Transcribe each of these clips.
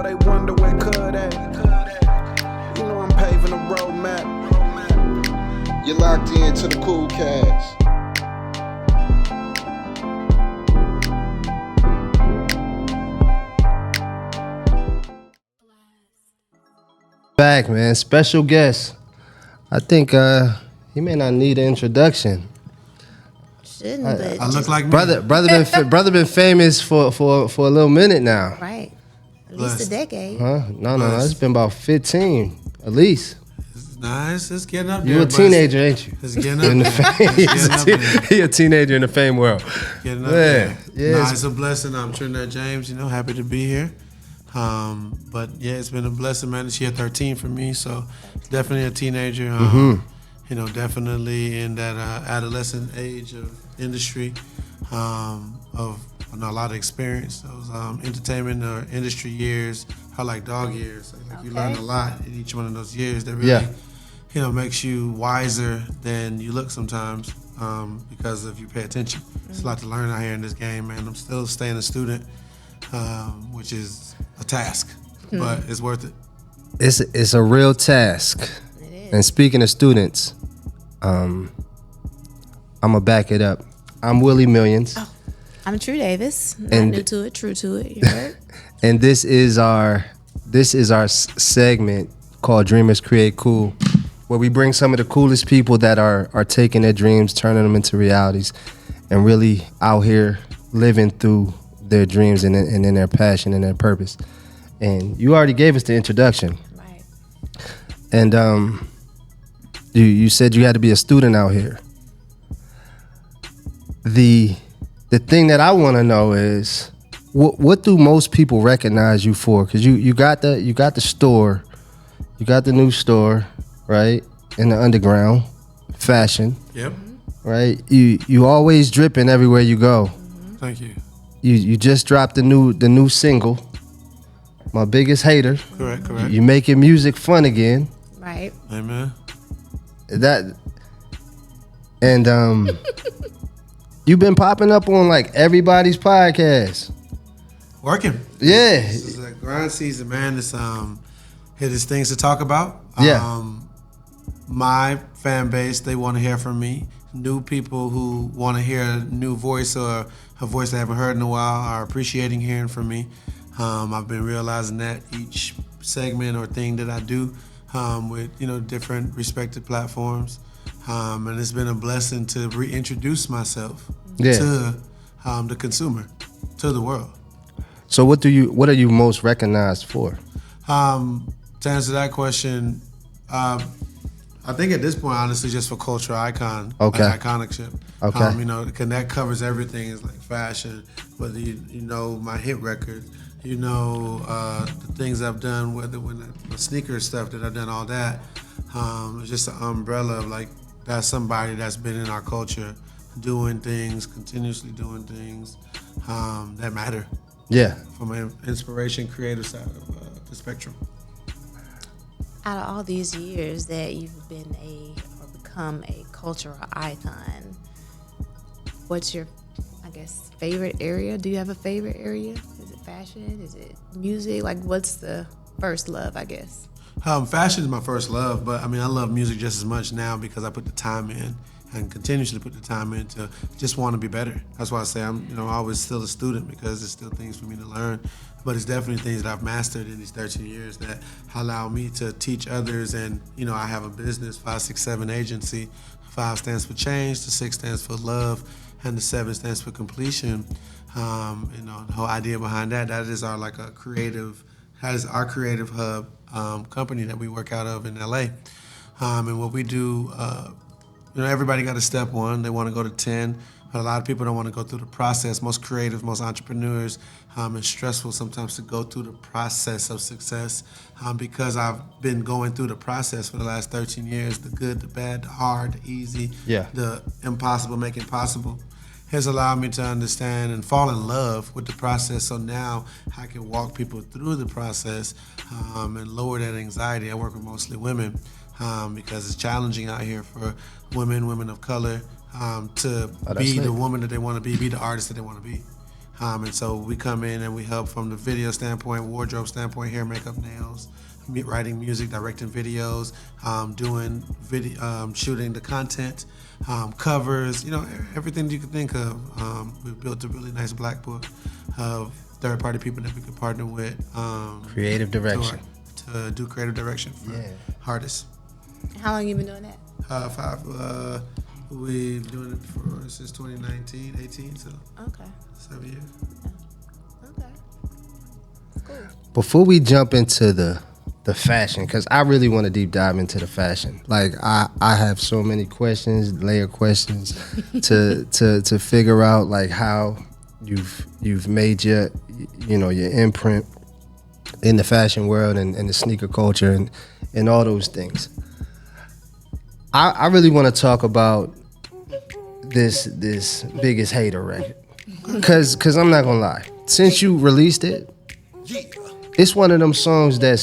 before they wonder where could at. You know I'm paving a roadmap. You're locked into the Cool Cast. Back, man. Special guest. I think he may not need an introduction. Shouldn't, but I look like me. Brother been famous for a little minute now. right. At least a decade. Huh? No. It's been about 15 at least. Nice, it's getting up there. You a teenager, ain't you? It's getting up there. He a teenager in the fame world. Getting up there. Yeah. Nah, it's a blessing. I'm Trinidad James. Happy to be here. But yeah, it's been a blessing, man. This year 13 for me, so definitely a teenager. Definitely in that adolescent age of industry, of a lot of experience. Those entertainment or industry years are like dog years. You learn a lot in each one of those years. That really, makes you wiser than you look sometimes, because if you pay attention. There's a lot to learn out here in this game, man. I'm still staying a student, which is a task, but it's worth it. It's a real task. It is. And speaking of students, I'm gonna back it up. I'm Willi Millions. Oh, I'm True Davis. Not And- new to it, true to it. You heard? And this is our segment called Dreamers Create Cool, where we bring some of the coolest people that are taking their dreams, turning them into realities, and really out here living through their dreams and in their passion and their purpose. And you already gave us the introduction. Right. And you said you had to be a student out here. The thing that I want to know is, what do most people recognize you for? Because you got the store, you got the new store, right, in the underground fashion. Yep. Right. You always dripping everywhere you go. Thank you. You just dropped the new single, My Biggest Hater. Correct. You making music fun again. Right. Amen. You've been popping up on like everybody's podcast. Working. Yeah. This is like grind season, man. It's there's things to talk about. Yeah. My fan base, they want to hear from me. New people who want to hear a new voice or a voice they haven't heard in a while are appreciating hearing from me. I've been realizing that each segment or thing that I do with different respected platforms, and it's been a blessing to reintroduce myself to the consumer, to the world. So what are you most recognized for? To answer that question, I think at this point, honestly, just for cultural icon, Okay. like iconicship. Okay. That covers everything. It's like fashion, whether my hit record, the things I've done, whether when the sneaker stuff that I've done, all that. It's just an umbrella of like, that's somebody that's been in our culture, doing things, continuously doing things that matter. Yeah. From an inspiration, creative side of the spectrum. Out of all these years that you've been become a cultural icon, what's your, favorite area? Do you have a favorite area? Is it fashion? Is it music? Like, what's the first love, I guess? Fashion is my first love, but I love music just as much now because I put the time in and continuously put the time in to just want to be better. That's why I say I'm always still a student, because there's still things for me to learn. But it's definitely things that I've mastered in these 13 years that allow me to teach others. And, I have a business, 567 agency. 5 stands for change, the 6 stands for love, and the 7 stands for completion. The whole idea behind that is our creative hub company that we work out of in LA. And what we do, everybody got a step 1. They want to go to 10. But a lot of people don't want to go through the process. Most creatives, most entrepreneurs, it's stressful sometimes to go through the process of success, because I've been going through the process for the last 13 years, the good, the bad, the hard, the easy, the impossible making possible. Has allowed me to understand and fall in love with the process, so now I can walk people through the process and lower that anxiety. I work with mostly women because it's challenging out here for women of color, to be the woman that they want to be the artist that they want to be. And so we come in and we help from the video standpoint, wardrobe standpoint, hair, makeup, nails, writing music, directing videos, doing video, shooting the content, covers, everything you can think of. We've built a really nice black book of third-party people that we could partner with. Creative direction. To do creative direction for artists. How long you been doing that? We've been doing it since 2019, 18, so Okay. 7 years. Okay. Cool. Before we jump into the fashion, because I really want to deep dive into the fashion. Like I have so many questions, layer questions, to figure out like how you've made your imprint in the fashion world and the sneaker culture and all those things. I really want to talk about this Biggest Hater record, cause I'm not gonna lie. Since you released it, it's one of them songs that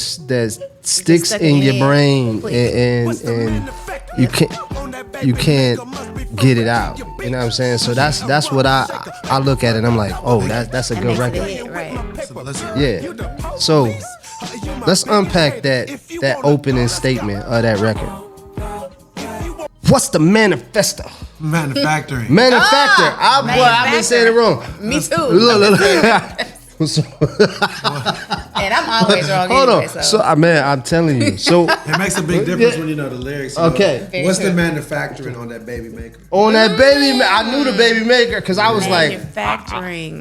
sticks stuck in in your your brain head. and you can't get it out. You know what I'm saying? So that's what I look at it. And I'm like, oh, that's a good That makes record. it hit, right. So listen, Yeah. So let's unpack that opening statement of that record. What's the manifesto? manufacturing. Manufacturer. I've been saying it wrong. Me too. Look. So, And I'm always wrong hold anyway, on. so. Man, I'm telling you. So It makes a big difference when you know the lyrics. You know. Okay. Very What's the true. manufacturing on that baby maker? on that I knew the baby maker because I was like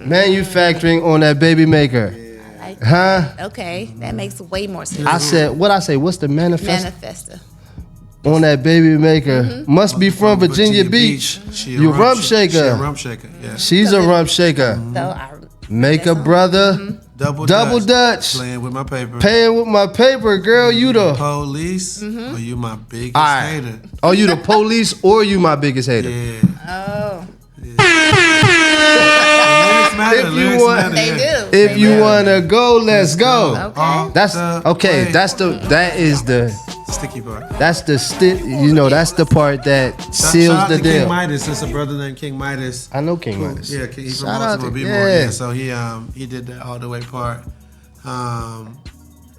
manufacturing on that baby maker. Like, Huh? okay, that makes way more sense. I said, what I say? What's the manifest Manifesto. on that baby maker? Must be from Virginia Beach. She You rump shaker. She a rump shaker. Yeah. She's a rump shaker. So I Make a brother. Double Dutch. Playing with my paper. Paying with my paper, girl. You the Police. Or you my biggest All right. hater. Oh, you the police or you my biggest hater? Yeah. oh, Lyrics matter. If you Lyrics want- matter. they yeah. do. If you wanna go, let's go. Okay. All That's the okay. way. That is the sticky part. that's the part that seals Shout out the to King deal. Midas. It's a brother named King Midas. I know King Midas. Yeah, he's from Shout out Baltimore. to- Be yeah. more. Yeah, so he did that all the way part.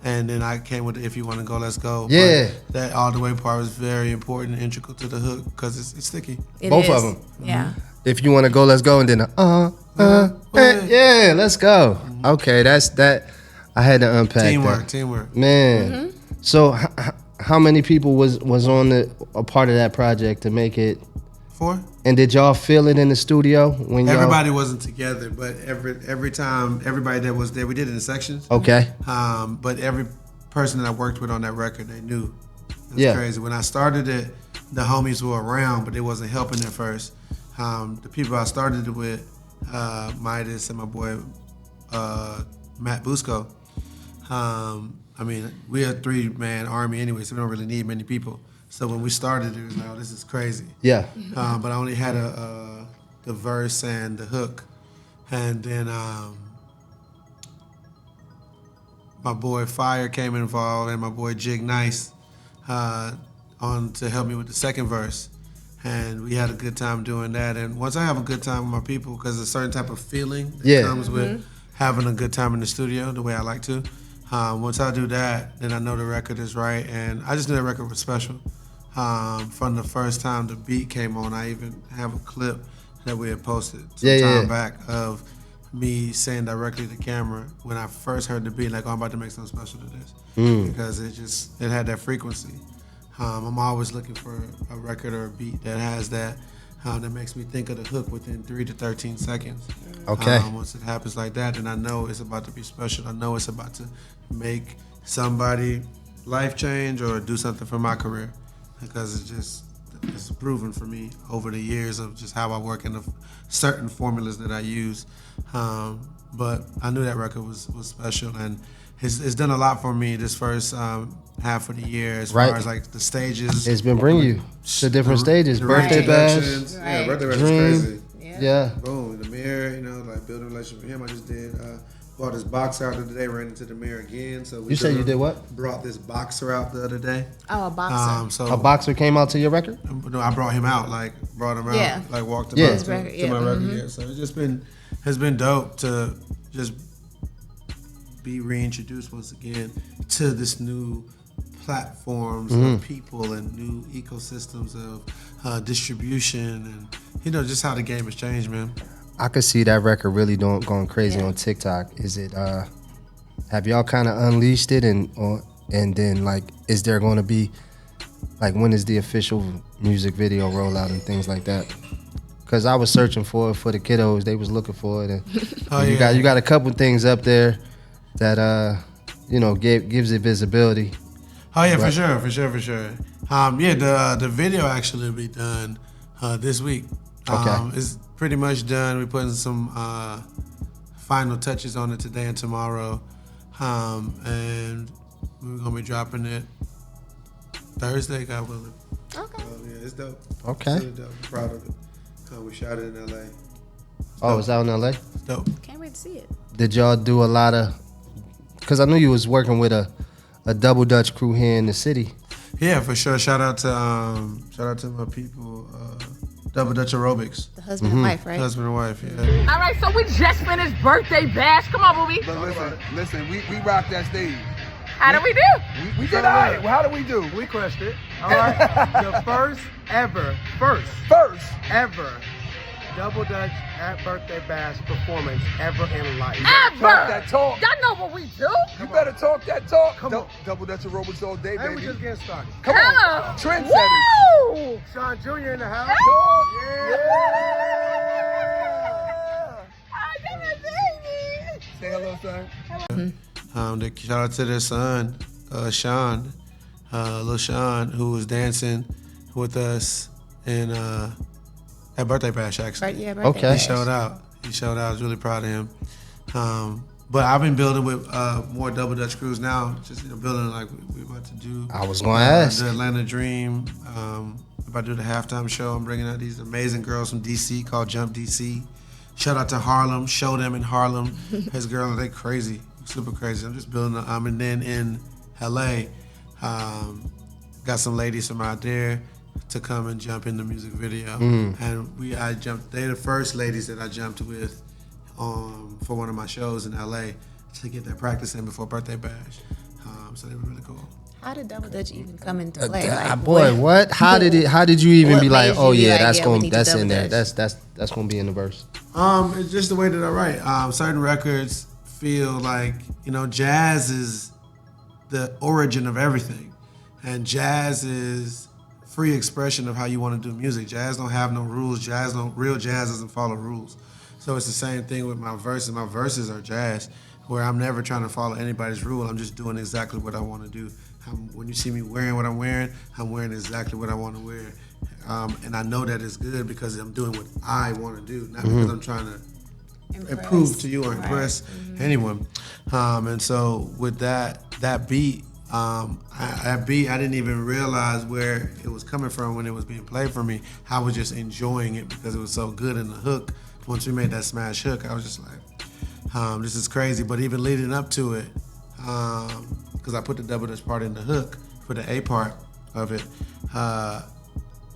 And then I came with the If You Want to Go, Let's Go. But Yeah. that all the way part was very important and integral to the hook because it's sticky. It Both is. of 'em. Yeah. If you wanna go, let's go, and then yeah, let's go. Okay, that's that. I had to unpack that. Teamwork. Man. So how many people was on a part of that project to make it? 4. And did y'all feel it in the studio when y'all? Everybody wasn't together, but every time everybody that was there, we did it in sections. Okay. But every person that I worked with on that record, they knew. It's Yeah. crazy. When I started it, the homies were around, but they wasn't helping at first. The people I started it with, Midas and my boy Matt Busco. I mean, we a 3-man army anyway, so we don't really need many people. So when we started, it was like, oh, this is crazy. Yeah. But I only had the verse and the hook, and then my boy Fire came involved, and my boy Jig Nice on to help me with the second verse, and we had a good time doing that. And once I have a good time with my people, because there's a certain type of feeling that comes with having a good time in the studio, the way I like to. Once I do that, then I know the record is right, and I just knew the record was special. From the first time the beat came on, I even have a clip that we had posted some time back of me saying directly to the camera when I first heard the beat, like, oh, I'm about to make something special to this, because it had that frequency. I'm always looking for a record or a beat that has that makes me think of the hook within 3 to 13 seconds. Okay. Once it happens like that, then I know it's about to be special. I know it's about to make somebody life change or do something for my career, because it's proven for me over the years of just how I work and the certain formulas that I use. But I knew that record was special, and it's done a lot for me this first half of the year as far as like the stages. It's been bringing you to different stages. the Birthday bash. introductions. Yeah, birthday bash Dream. was crazy. Yeah. Boom, the mirror, like building a relationship with him. I just did brought this boxer out the other day, ran into the mirror again. So You said you did what? Brought this boxer out the other day. Oh, a boxer. So A boxer came out to your record? no, I brought him out, walked him Yeah. out His record, to yeah. my record. Yeah. So it's just been has been dope to just be reintroduced once again to this new platforms of people and new ecosystems of distribution and just how the game has changed, man. I could see that record really going crazy on TikTok. Is it? Have y'all kind of unleashed it and then like, is there going to be like, when is the official music video rollout and things like that? Because I was searching for it for the kiddos, they was looking for it, and you got a couple things up there that gives it visibility. Oh yeah, for sure. The video actually will be done this week. Okay. It's pretty much done. We're putting some final touches on it today and tomorrow, and we're gonna be dropping it Thursday, God willing. Okay. Yeah, it's dope. Okay. It's really dope. I'm proud of it. We shot it in LA. Oh, it's out in LA? It's dope. Can't wait to see it. Did y'all do a lot of, because I knew you was working with a double Dutch crew here in the city. Yeah, for sure. Shout out to my people, Double Dutch Aerobics. The husband and wife, right? Husband and wife, yeah. All right, so we just finished birthday bash. Come on, booby. But listen, we rocked that stage. How did we do? We did all right. Well, how did we do? We crushed it. All right. The first ever Double Dutch at Birthday Bash performance ever in life. Ever. Talk that talk. Y'all know what we do. You better talk that talk. Come on. Double Dutch aerobics all day, And we baby. just getting started. Come on. Trendsetters. Woo! Sean Jr. in the house. Talk. Yeah. Say hello, son. Shout out to their son, Sean, little Sean, who was dancing with us in at Birthday Bash, actually. Yeah, birthday Okay. bash. He showed out. I was really proud of him. But I've been building with more Double Dutch crews now, just building like we're about to do. I was going to ask. The Atlanta Dream. About to do the halftime show. I'm bringing out these amazing girls from DC called Jump DC. Shout out to Harlem. Show them in Harlem. His girls, they crazy, super crazy. I'm just building. And then in LA, got some ladies from out there to come and jump in the music video. And I jumped. They're the first ladies that I jumped with for one of my shows in LA to get that practice in before Birthday Bash. So they were really cool. How did Double Dutch even come into play? What? How did you even What be like, made you oh be yeah, like, that's yeah, we going, need to that's double in there, dutch? that's gonna be in the verse. It's just the way that I write. Certain records feel like, jazz is the origin of everything. And jazz is free expression of how you want to do music. Jazz don't have no rules. Real jazz doesn't follow rules. So it's the same thing with my verses. My verses are jazz, where I'm never trying to follow anybody's rule. I'm just doing exactly what I want to do. When you see me wearing what I'm wearing exactly what I want to wear. And I know that it's good because I'm doing what I want to do, not because I'm trying to prove to you or impress anyone. And so with that beat, I didn't even realize where it was coming from when it was being played for me. I was just enjoying it because it was so good in the hook. Once we made that smash hook, I was just like, this is crazy. But even leading up to it, because I put the double dutch part in the hook for the A part of it,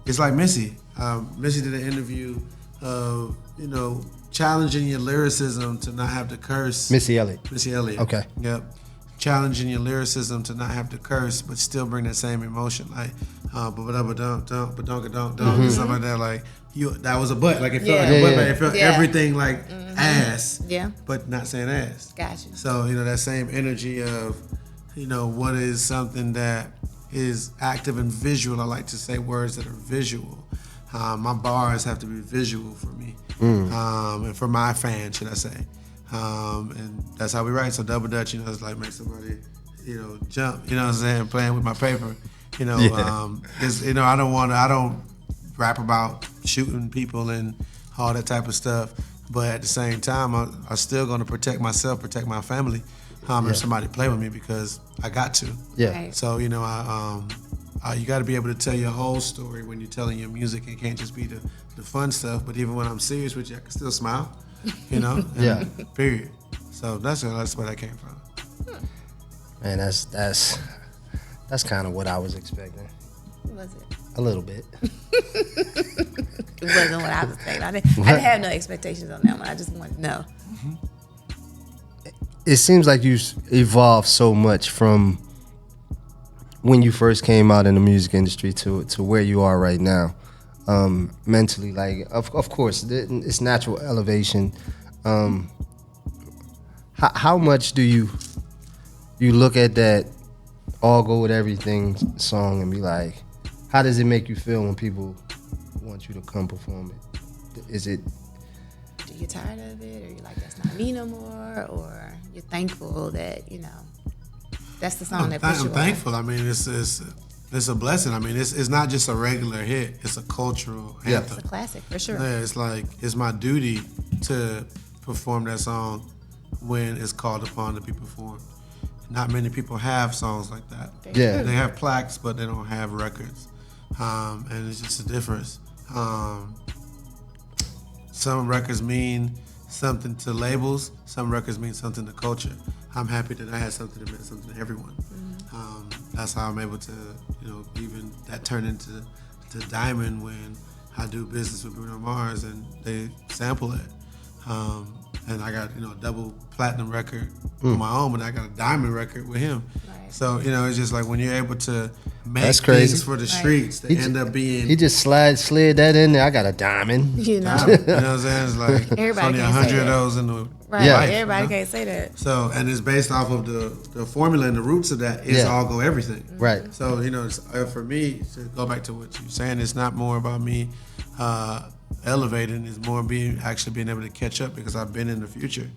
it's like Missy. Missy did an interview of, challenging your lyricism to not have to curse. Missy Elliott. Missy Elliott. Okay. Yep. Challenging your lyricism to not have to curse, but still bring that same emotion, like but don't stuff like that. Like that was a butt. Like it felt like a butt, but it felt everything like ass. Yeah. But not saying ass. Gotcha. So that same energy of, what is something that is active and visual. I like to say words that are visual. My bars have to be visual for me, and for my fans, should I say. And that's how we write. So double dutch, it's like make somebody, jump. You know what I'm saying? Playing with my paper. I don't rap about shooting people and all that type of stuff. But at the same time, I'm still going to protect myself, protect my family. If somebody play with me, because I got to. Yeah. Right. So you got to be able to tell your whole story when you're telling your music. It can't just be the fun stuff. But even when I'm serious with you, I can still smile. Yeah. Period. So that's where that came from. Man, that's kind of what I was expecting. Was it? A little bit. It wasn't what I was saying. I didn't have no expectations on that one. I just wanted to know. It seems like you've evolved so much from when you first came out in the music industry to where you are right now. Mentally, like of course, it's natural elevation. How much do you look at that All Go With Everything song and be like, how does it make you feel when people want you to come perform it? Is it? Do you get tired of it, or you're like, that's not me no more, or you're thankful that that's the song that pushes you I'm thankful. I mean, it's a blessing. I mean, it's not just a regular hit. It's a cultural anthem. It's a classic for sure. Yeah, it's like it's my duty to perform that song when it's called upon to be performed. Not many people have songs like that. Yeah. They have plaques, but they don't have records, and it's just a difference. Some records mean something to labels. Some records mean something to culture. I'm happy that I had something that meant something to everyone. That's how I'm able to, even that turned into Diamond when I do business with Bruno Mars and they sample it. And I got, a double platinum record on my own, but I got a diamond record with him. Right. So, it's just like when you're able to make That's crazy. things for the streets that end up being... He just slid that in there. I got a diamond. Diamond, you know what I'm saying? It's like Everybody only can't 100 say of that. those in the Right. Yeah. Everybody can't say that. So, and it's based off of the formula and the roots of that is All Go Everything. Right. So, it's, for me, to go back to what you're saying, it's not more about me elevating, it's more actually being able to catch up because I've been in the future.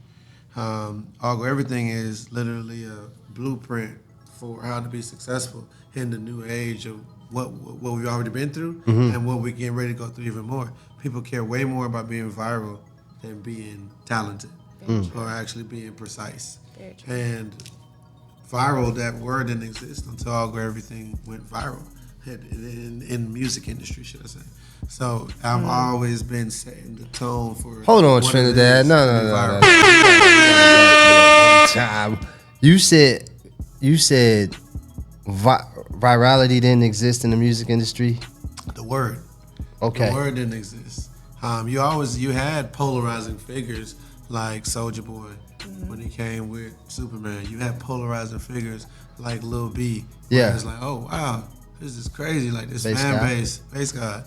All Go Everything is literally a blueprint for how to be successful in the new age of what we've already been through and what we're getting ready to go through even more. People care way more about being viral than being talented or actually being precise. And viral, that word didn't exist until All Go Everything went viral in the music industry, should I say. So I've always been setting the tone for. Hold on, what it Trinidad. is No. to be viral. Time. You said virality didn't exist in the music industry. The word. Okay. The word didn't exist. You had polarizing figures like Soulja Boy when he came with Superman. You had polarizing figures like Lil B. Yeah. It's like, oh wow, this is crazy. Like this Bass fan God. base God.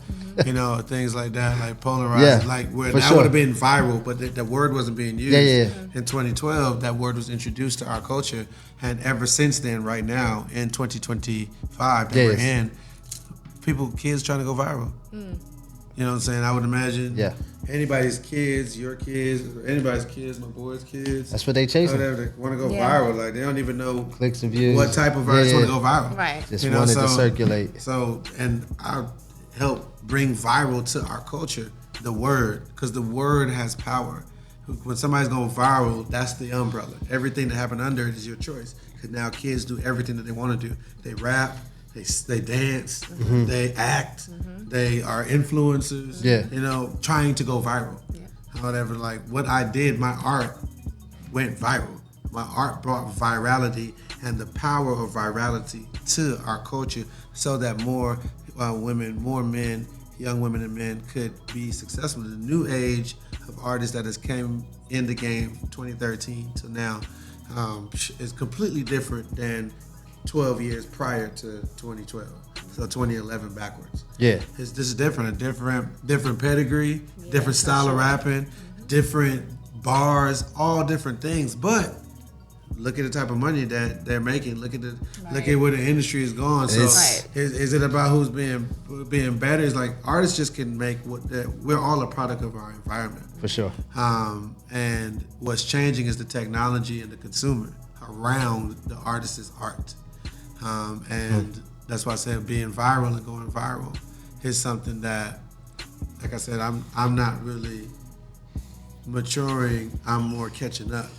Things like that, like polarizing. Yeah, Like where for that sure. would have been viral, but the word wasn't being used. Yeah. In 2012, that word was introduced to our culture, and ever since then, right now in 2025 that we're in, kids trying to go viral. You know what I'm saying? I would imagine anybody's kids, your kids, anybody's kids, my boys' kids. That's what they chasing. Whatever, they want to go viral. Like they don't even know Clicks and views. what type of artists want to go viral. Right. Just wanted to circulate. So, and I help bring viral to our culture the word, because the word has power. When somebody's going viral, that's the umbrella. Everything that happened under it is your choice. Because now kids do everything that they want to do. They rap, they dance, they act, they are influencers. Trying to go viral. However, like what I did, my art went viral. My art brought virality and the power of virality to our culture, so that more women, more men, young women and men could be successful. The new age of artists that has came in the game from 2013 to now is completely different than 12 years prior to 2012. So 2011 backwards. This is different. A different pedigree, different style of rapping, different bars, all different things. But look at the type of money that they're making. Look at where the industry is going. So is it about who's being better? It's like artists just can make we're all a product of our environment. For sure. And what's changing is the technology and the consumer around the artist's art. And that's why I said being viral and going viral is something that, like I said, I'm not really maturing. I'm more catching up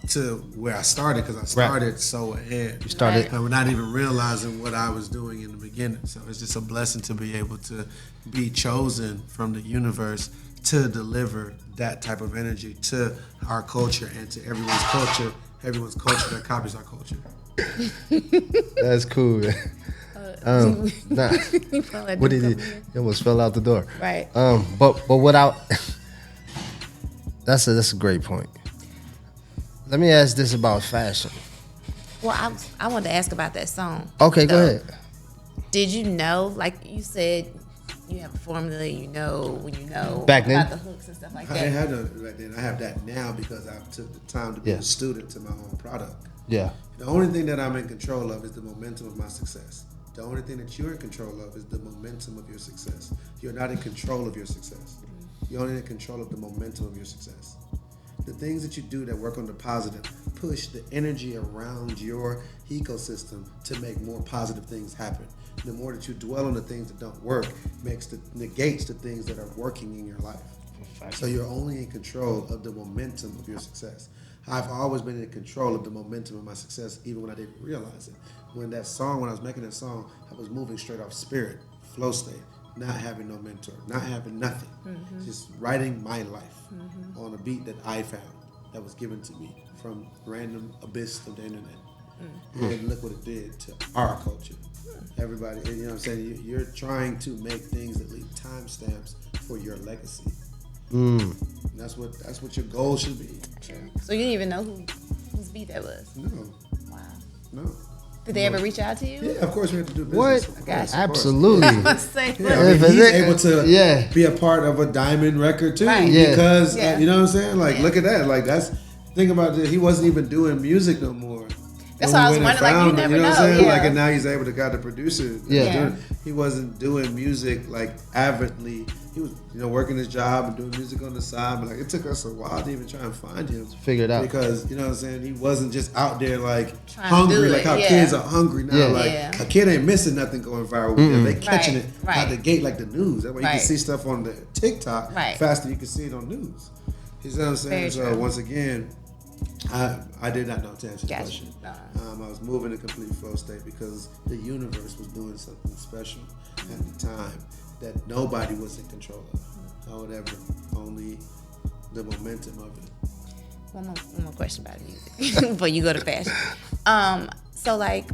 to where I started, because I started so ahead. You started, and we're not even realizing what I was doing in the beginning. So it's just a blessing to be able to be chosen from the universe to deliver that type of energy to our culture and to everyone's culture that copies our culture. That's cool. Nah. You felt like What did them he? coming in. He almost fell out the door. Right. But without. That's a great point. Let me ask this about fashion. Well, I wanted to ask about that song. Okay, go So, ahead. Did you know, like you said, you have a formula, you know when you know Back then? about the hooks and stuff like I didn't that? have none back then. I have that now because I took the time to be Yeah. a student to my own product. Yeah. The only thing that I'm in control of is the momentum of my success. The only thing that you're in control of is the momentum of your success. You're not in control of your success. You're only in control of the momentum of your success. The things that you do that work on the positive push the energy around your ecosystem to make more positive things happen. The more that you dwell on the things that don't work, negates the things that are working in your life. So you're only in control of the momentum of your success. I've always been in control of the momentum of my success, even when I didn't realize it. When I was making that song, I was moving straight off spirit, flow state, not having no mentor, not having nothing. Just writing my life on a beat that I found that was given to me from random abyss of the internet. And look what it did to our culture. Everybody, you know what I'm saying? You're trying to make things that leave timestamps for your legacy. And that's what your goal should be. So you didn't even know whose beat that was? No, Wow. no. Did they ever reach out to you? Yeah, of course we have to do business. What? Of course, Gotcha. of course. Absolutely. I was saying, Yeah, I mean, he's able to Yeah. be a part of a diamond record too, Right. Yeah. because Yeah. you know what I'm saying. Like, Yeah. look at that. Like, think about this. He wasn't even doing music no more. That's When why I we was went and wondering, like, you found him, never know what know, I'm saying? yeah. Like, and now he's able to got the producer. Yeah. He wasn't doing music like avidly. He was, working his job and doing music on the side. But like, it took us a while to even try and find him. Figure it out. Because, you know what I'm saying, he wasn't just out there like Trying to hungry, do like it, how yeah. kids are hungry now. Yeah. Like, Yeah. a kid ain't missing nothing going viral with them. They catching Right, it right. out the gate like the news. That way you Right. can see stuff on the TikTok Right. faster than you can see it on news. You see what I'm saying? Very So true. once again, I did not know to answer the Gotcha. question. Uh-huh. I was moving in complete flow state because the universe was doing something special at the time that nobody was in control of or whatever. Only the momentum of it. One more question about music before you go to fashion. So like,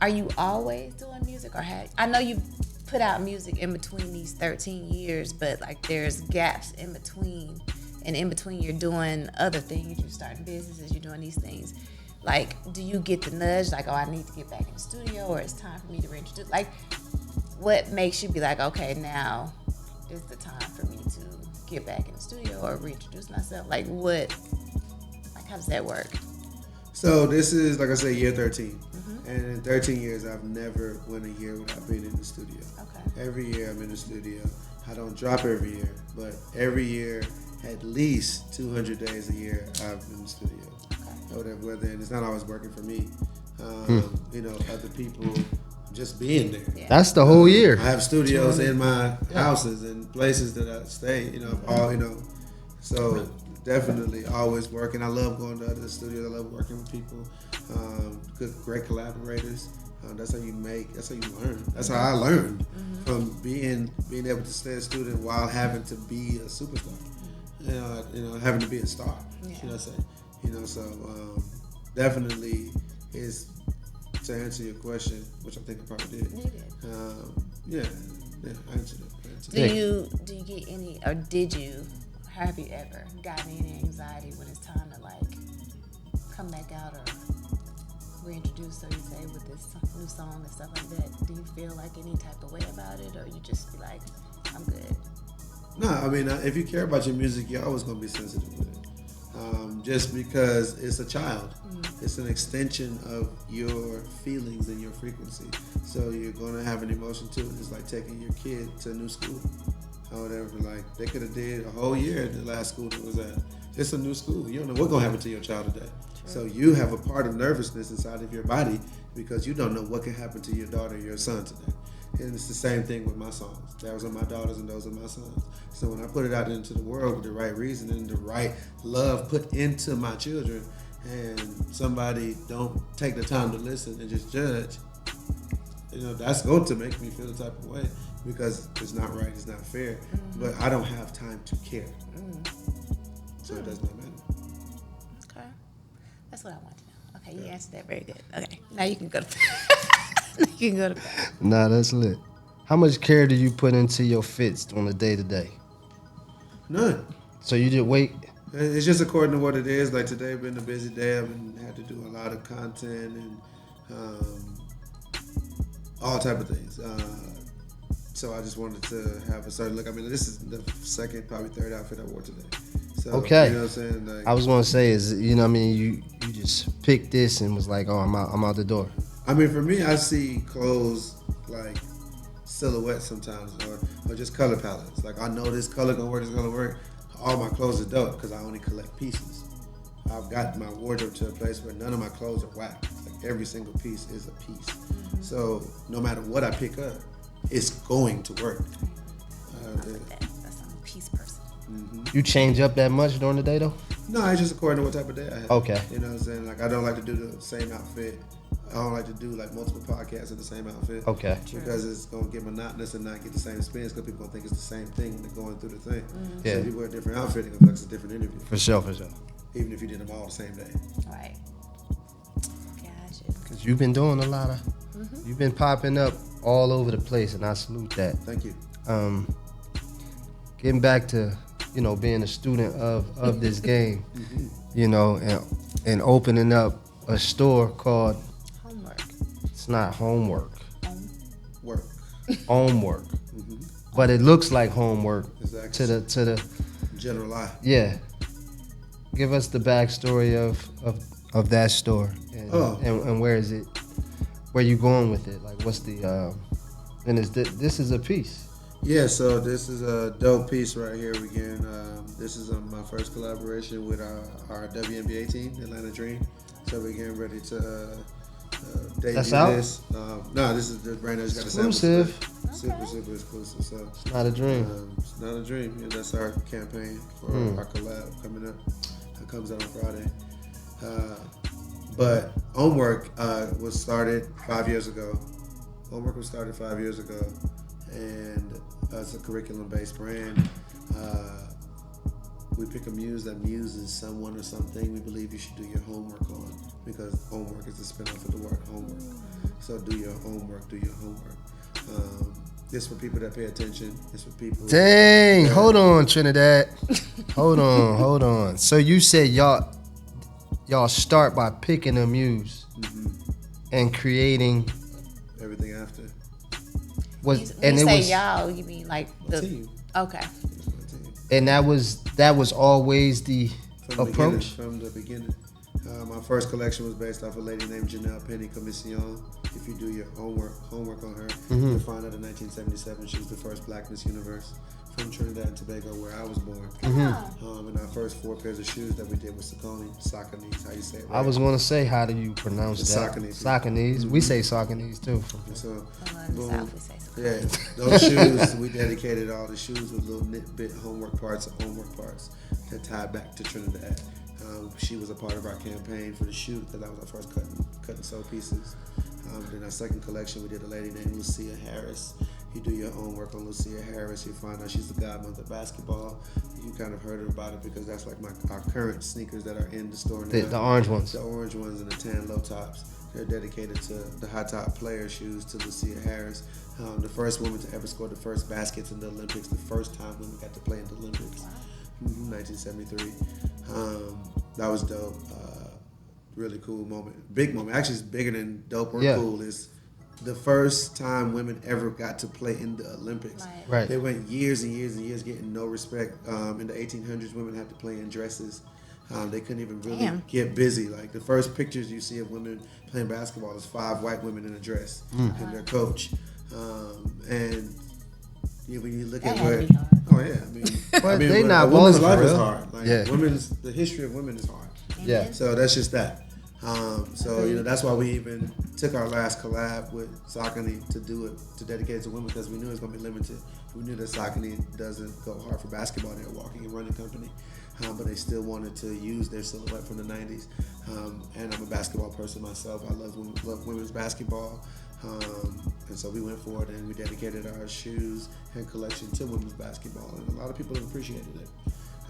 are you always doing music, or I know you put out music in between these 13 years, but like there's gaps in between, and in between you're doing other things. You're starting businesses. You're doing these things. Like, do you get the nudge, like, oh, I need to get back in the studio, or it's time for me to reintroduce? Like, what makes you be like, okay, now is the time for me to get back in the studio or reintroduce myself? Like, how does that work? So this is, like I said, year 13. And in 13 years, I've never went a year without being in the studio. Okay. Every year I'm in the studio. I don't drop every year, but every year, at least 200 days a year, I'm in the studio. Or whatever, and it's not always working for me. Other people just being there. Yeah. That's the whole year. I have studios in my houses and places that I stay, so definitely always working. I love going to other studios. I love working with people, great collaborators. That's how you learn. That's how I learned from being able to stay a student while having to be a superstar. Having to be a star, should I say. Definitely is, to answer your question, which I think I probably did. You did. I answered it. Do you get any, or did you, have you ever gotten any anxiety when it's time to like come back out or reintroduce, so you say, with this new song and stuff like that? Do you feel like any type of way about it, or you just be like, I'm good? No, I mean, if you care about your music, you're always going to be sensitive with it. Just because it's a child. It's an extension of your feelings and your frequency. So you're going to have an emotion too. It's like taking your kid to a new school or whatever. Like, they could have did a whole year at the last school that was at. It's a new school. You don't know what's going to happen to your child today. So you have a part of nervousness inside of your body because you don't know what can happen to your daughter or your son today. And it's the same thing with my songs. Those are my daughters and those are my sons. So when I put it out into the world with the right reason and the right love put into my children, and somebody don't take the time to listen and just judge, that's going to make me feel the type of way, because it's not right, it's not fair. But I don't have time to care. So it does not matter. Okay. That's what I want to know. Okay, you answered that very good. Okay, now you can go to You can go to bed. Nah, that's lit. How much care do you put into your fits on a day to day? None. So you just wait. It's just according to what it is. Like today, been a busy day. I've had to do a lot of content and all type of things. So I just wanted to have a certain look. I mean, this is the second, probably third outfit I wore today. So, Okay. You know what I'm saying? Like, I was gonna say is, you know what I mean, you just picked this and was like, oh, I'm out the door. I mean, for me, I see clothes like silhouettes sometimes, or just color palettes. Like I know this color gonna work, it's gonna work. All my clothes are dope because I only collect pieces. I've got my wardrobe to a place where none of my clothes are whack. Like every single piece is a piece. So no matter what I pick up, it's going to work. That's I'm a peace person. You change up that much during the day though? No, it's just according to what type of day I have. Okay. You know what I'm saying? Like I don't like to do the same outfit. I don't like to do like multiple podcasts in the same outfit. Okay. Because it's gonna get monotonous and not get the same experience because people gonna think it's the same thing when they're going through the thing. Yeah. So if you wear a different outfit, it reflects a different interview. For sure. Even if you did them all the same day. All right. Gotcha. Cause you've been doing a lot of, you've been popping up all over the place, and I salute that. Thank you. Getting back to, you know, being a student of this game, you know, and opening up a store called, Homework. it's not homework, Work. homework, but it looks like homework Exactly. to the General eye. yeah. Give us the backstory of that store and, and where is it? Where you going with it? Like, what's the and this is a piece. Yeah, so this is a dope piece right here. This is my first collaboration with our WNBA team, Atlanta Dream. So we're getting ready to debut That's out? this. No, this is the brand that's got a Exclusive. Super exclusive. So It's not a dream. it's not a dream. Yeah, that's our campaign for our collab coming up. It comes out on Friday. But Homework was started 5 years ago. Homework was started 5 years ago, and it's a curriculum-based brand. We pick a muse that muses someone or something we believe you should do your homework on, because homework is a spin-off of the word homework. So do your homework, do your homework. This for people that pay attention. It's for people. Dang, hold on, Trinidad. hold on. So you said y'all start by picking a muse and creating Everything after. When you say y'all, you mean like the team. Okay. and that was always the approach. From the beginning. My first collection was based off a lady named Janelle Penny Commission. If you do your homework on her, you'll find out in 1977 she was the first Black Miss Universe from Trinidad and Tobago, where I was born. And our first 4 pairs of shoes that we did was Saucony, how you say it, right? I was going to say, how do you pronounce It's that? Saucony. Saucony. We say Saucony too. So, In the South, we say so. yeah, those shoes, we dedicated all the shoes with little nitbit homework parts that tied back to Trinidad. She was a part of our campaign for the shoot, because that was our first cut and sew pieces. Then our second collection, we did a lady named Lucia Harris. You do your homework on Lucia Harris, you find out she's the godmother of basketball. You kind of heard about it because that's like our current sneakers that are in the store now. The orange ones. The orange ones and the tan low tops. They're dedicated to the high top player shoes to Lucia Harris. The first woman to ever score the first baskets in the Olympics, the first time women got to play in the Olympics. 1973. That was dope. Really cool moment. Big moment. Actually, it's bigger than dope or cool. It's the first time women ever got to play in the Olympics. Right. They went years and years and years getting no respect. In the 1800s, women had to play in dresses. They couldn't even really get busy. Like the first pictures you see of women playing basketball is 5 white women in a dress and their coach. And when you look at where, But they not a woman's balling life for is real. hard. Like the history of women is hard. Yeah. So that's just that. So that's why we even took our last collab with Saucony to dedicate it to women, because we knew it was gonna be limited. We knew that Saucony doesn't go hard for basketball. They're a walking and running company, but they still wanted to use their silhouette from the '90s. And I'm a basketball person myself. I love women's basketball. And so we went forward and we dedicated our shoes and collection to women's basketball, and a lot of people have appreciated it.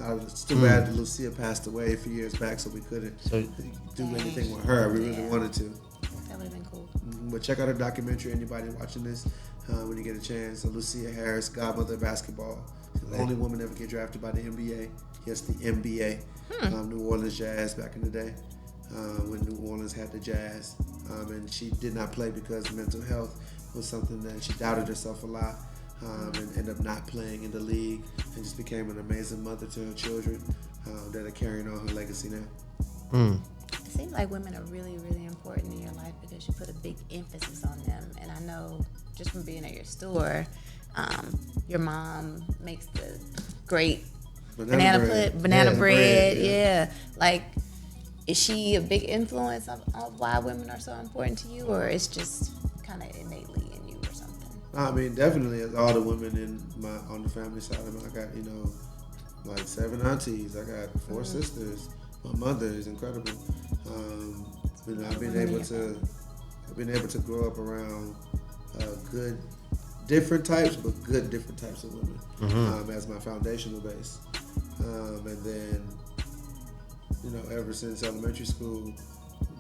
It's too bad that Lucia passed away a few years back, so we couldn't do anything with her. We really wanted to. That would have been cool. But check out her documentary. Anybody watching this, when you get a chance. Lucia Harris, godmother of basketball. She's the only woman ever get drafted by the NBA. Yes, the NBA. New Orleans Jazz back in the day, when New Orleans had the Jazz. And she did not play because mental health was something that she doubted herself a lot. And ended up not playing in the league, and just became an amazing mother to her children that are carrying on her legacy now. It seems like women are really, really important in your life because you put a big emphasis on them. And I know just from being at your store, your mom makes the great banana bread. Yeah. Like, is she a big influence of why women are so important to you, or it's just kind of innately in you or something? I mean, definitely, as all the women on the family side of me, I got, like 7 aunties. I got 4 sisters. My mother is incredible. I've been able to grow up around good different types of women as my foundational base. And then, ever since elementary school,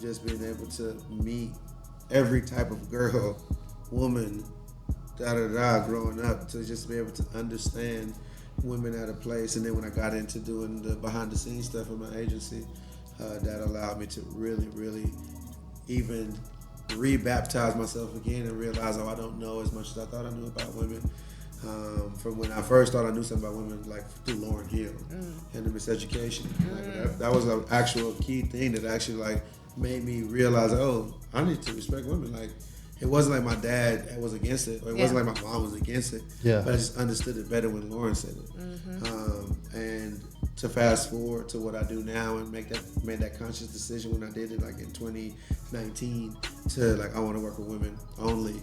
just being able to meet every type of girl, woman, growing up, to just be able to understand women at a place. And then when I got into doing the behind the scenes stuff in my agency, that allowed me to really, really even re-baptize myself again and realize, I don't know as much as I thought I knew about women. From when I first thought I knew something about women, like through Lauryn Hill and the miseducation. Like that was an actual key thing that actually made me realize, I need to respect women. Like, it wasn't like my dad was against it, or it wasn't like my mom was against it. Yeah. But I just understood it better when Lauren said it. And to fast forward to what I do now and made that conscious decision when I did it, like in 2019, to I want to work with women only.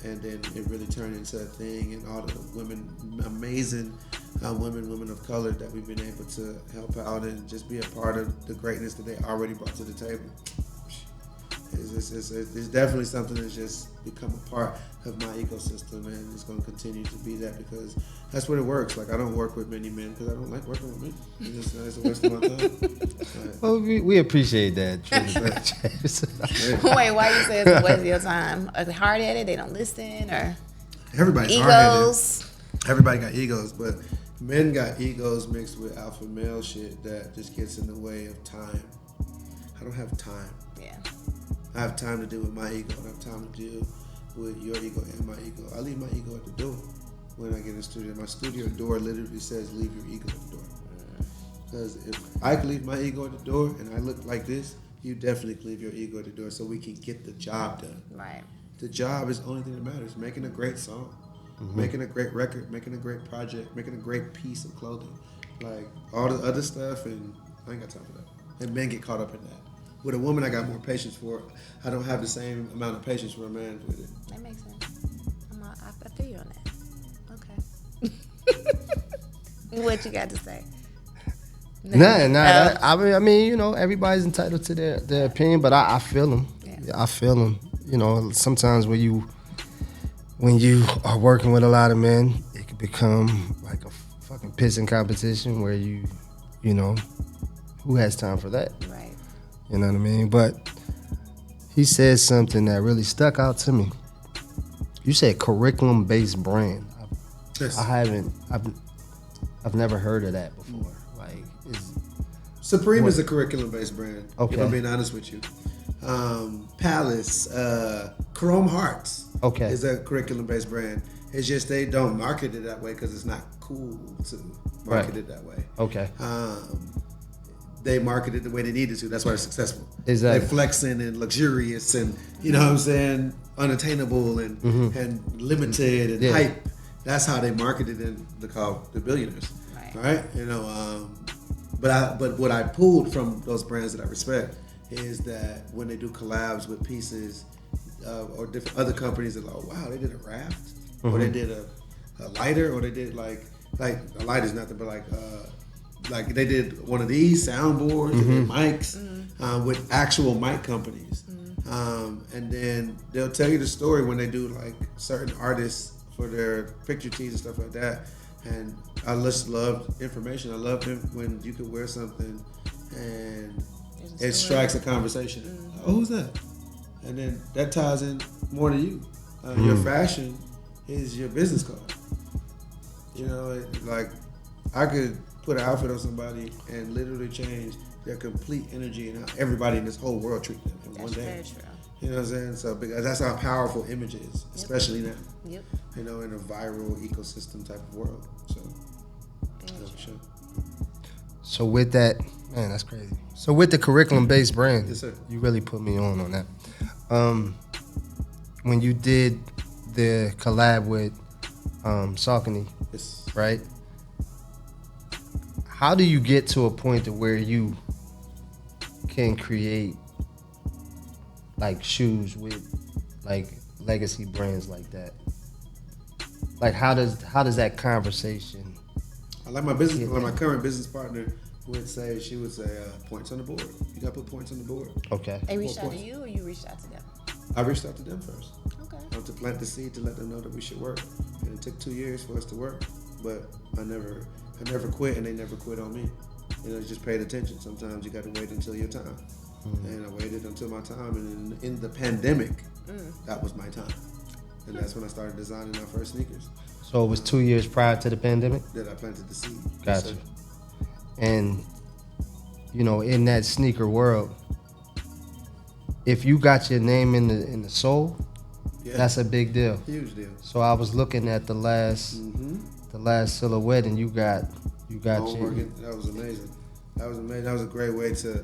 And then it really turned into a thing, and all the women, amazing women of color that we've been able to help out and just be a part of the greatness that they already brought to the table. It's definitely something that's just become a part of my ecosystem, and it's going to continue to be that, because that's what it works. Like, I don't work with many men because I don't like working with men. It's a waste of my time. Well, we appreciate that, Trinidad James. Wait, why you say it's a waste of your time? Are they hard-headed? They don't listen? Or everybody's egos? Hard-headed. Everybody got egos, but men got egos mixed with alpha male shit that just gets in the way of time. I don't have time. Yeah. I have time to deal with my ego. I have time to deal with your ego and my ego. I leave my ego at the door when I get in the studio. My studio door literally says, leave your ego at the door. Because if I can leave my ego at the door and I look like this, you definitely can leave your ego at the door so we can get the job done. Right. The job is the only thing that matters. Making a great song, making a great record, making a great project, making a great piece of clothing. Like, all the other stuff, and I ain't got time for that. And men get caught up in that. With a woman, I got more patience for. I don't have the same amount of patience for a man with it. That makes sense. I feel you on that. Okay. What you got to say? Nothing. I mean, everybody's entitled to their opinion, but I feel them. Yeah. I feel them. Sometimes when you are working with a lot of men, it can become like a fucking pissing competition where who has time for that? Right. You know what I mean? But he said something that really stuck out to me. You said curriculum-based brand. Yes. I've never heard of that before. Like, Supreme is a curriculum-based brand. Okay. If I'm being honest with you. Palace, Chrome Hearts is a curriculum-based brand. It's just they don't market it that way because it's not cool to market it that way. Okay. They market it the way they needed to. That's why they're successful. Exactly. They're flexing and luxurious and, you know what I'm saying, unattainable and limited and hype. That's how they marketed in the billionaires. Right. But what I pulled from those brands that I respect is that when they do collabs with pieces or different other companies, they're like, oh, wow, they did a raft, or they did a lighter, or they did like a lighter's nothing, but like they did one of these soundboards and mics with actual mic companies. And then they'll tell you the story when they do like certain artists for their picture tees and stuff like that. And I just love information. I love when you can wear something and it strikes a conversation. Oh, who's that? And then that ties in more to you. Your fashion is your business card. You know, like I could put an outfit on somebody and literally change their complete energy and how everybody in this whole world treat them in one day. Very true. You know what I'm saying? So because that's how powerful image is, especially now. Yep. You know, in a viral ecosystem type of world. So, for sure. So with that, man, that's crazy. So with the curriculum-based brand, Yes, sir. you really put me on that. When you did the collab with Saucony, Yes. right? How do you get to a point to where you can create like shoes with like legacy brands like that? Like how does that conversation? I like my business, like my current business partner would say, she would say, points on the board. You gotta put points on the board. Okay. They reached out to points. you, or you reached out to them? I reached out to them first. Okay. To plant the seed to let them know that we should work. And it took 2 years for us to work, but I never quit, and they never quit on me. You know, just paid attention. Sometimes you got to wait until your time, and I waited until my time. And in the pandemic, that was my time, and that's when I started designing my first sneakers. So it was 2 years prior to the pandemic? That I planted the seed. Gotcha. Yes, sir. And, you know, in that sneaker world, if you got your name in the sole, Yeah. that's a big deal. Huge deal. So I was looking at the last silhouette, and you got Homework, your, that was amazing. That was amazing. That was a great way to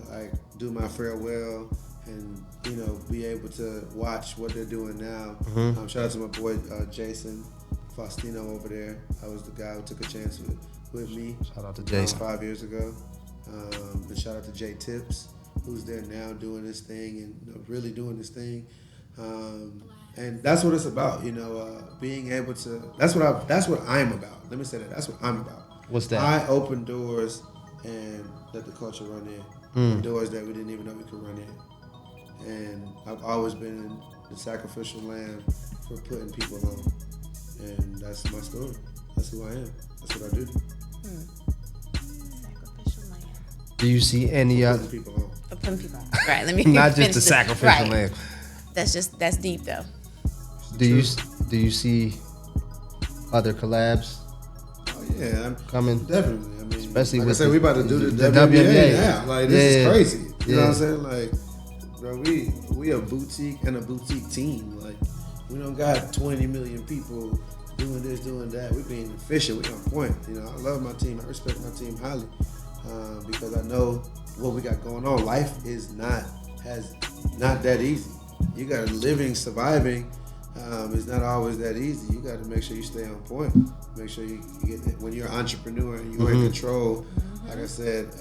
like do my farewell and, you know, be able to watch what they're doing now. Shout out to my boy Jason Faustino over there. I was the guy who took a chance with me. Shout out to Jason. 5 years ago. And shout out to Jay Tips, who's there now doing this thing and, you know, really doing this thing. And that's what it's about, you know, being able to. That's what I'm about. Let me say that. That's what I'm about. What's that? I open doors and let the culture run in. Doors that we didn't even know we could run in. And I've always been the sacrificial lamb for putting people on. And that's my story. That's who I am. That's what I do. Sacrificial lamb. do you see any other? Putting people on. Putting people on. Right. Let me Not finish just the this. sacrificial Right. lamb. That's deep though. Do you see other collabs Oh yeah, I'm coming? definitely. I mean, Especially like with I said, the- we about to do the the WNBA WNBA. now. Like this Yeah. is crazy. You know what I'm Yeah. saying? Like, bro, we a boutique and a boutique team. Like, we don't got 20 million people doing this, doing that. We being efficient. We on point. You know, I love my team. I respect my team highly because I know what we got going on. Life is not that easy. You got living, surviving. It's not always that easy. You got to make sure you stay on point. Make sure you get it. When you're an entrepreneur and you're in control, like I said,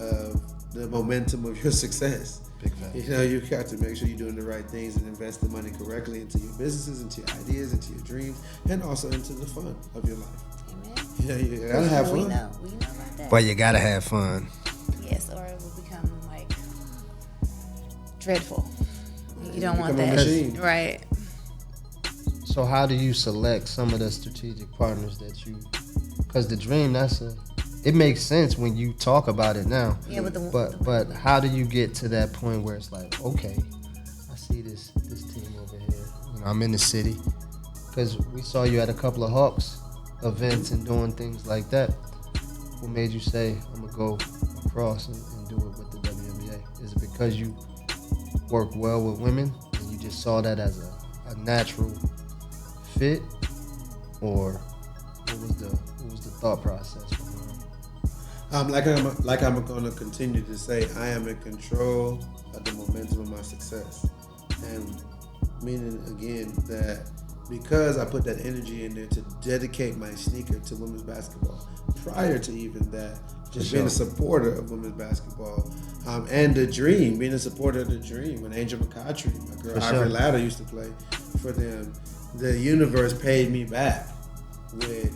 the momentum of your success. Big fact. You know, you got to make sure you're doing the right things and invest the money correctly into your businesses, into your ideas, into your dreams, and also into the fun of your life. Amen. You know, you gotta have We fun. know about that. But you gotta have fun. Yes, or it will become like dreadful. You don't want become a that, machine. right? So how do you select some of the strategic partners that you? Because the dream, it makes sense when you talk about it now. Yeah, with the But how do you get to that point where it's like, okay, I see this team over here. You know, I'm in the city because we saw you at a couple of Hawks events and doing things like that. What made you say I'm gonna go across and do it with the WNBA? Is it because you work well with women and you just saw that as a natural fit, or what was the thought process behind it? Like I'm gonna continue to say, I am in control of the momentum of my success, and meaning again that because I put that energy in there to dedicate my sneaker to women's basketball, prior to even that, just being a supporter of women's basketball, and the dream, being a supporter of the dream. When Angel McCautry, my girl Ivory Ladder used to play for them, the universe paid me back with